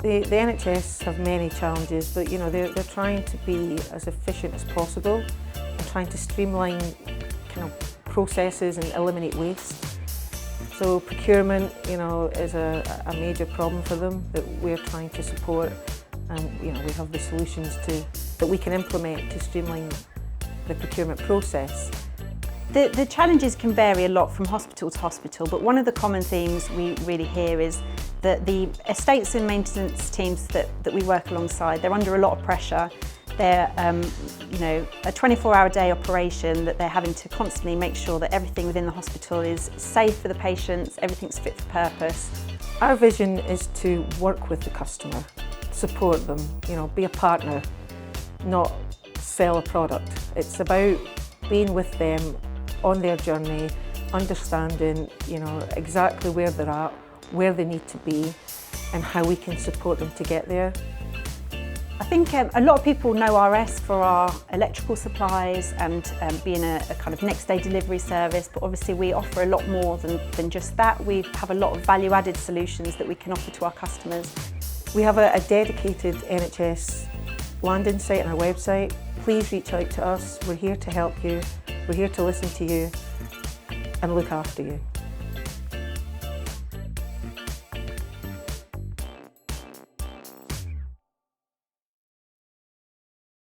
The NHS have many challenges, but they're trying to be as efficient as possible and trying to streamline kind of processes and eliminate waste. So procurement, is a major problem for them that we're trying to support, and we have the solutions that we can implement to streamline the procurement process. The challenges can vary a lot from hospital to hospital, but one of the common themes we really hear is that the estates and maintenance teams that we work alongside, they're under a lot of pressure. They're a 24-hour-a-day operation that they're having to constantly make sure that everything within the hospital is safe for the patients, everything's fit for purpose. Our vision is to work with the customer, support them, be a partner, not sell a product. It's about being with them on their journey, understanding exactly where they're at, where they need to be, and how we can support them to get there. I think a lot of people know RS for our electrical supplies and being a kind of next day delivery service, but obviously we offer a lot more than just that. We have a lot of value-added solutions that we can offer to our customers. We have a dedicated NHS landing site on our website. Please reach out to us. We're here to help you. We're here to listen to you and look after you.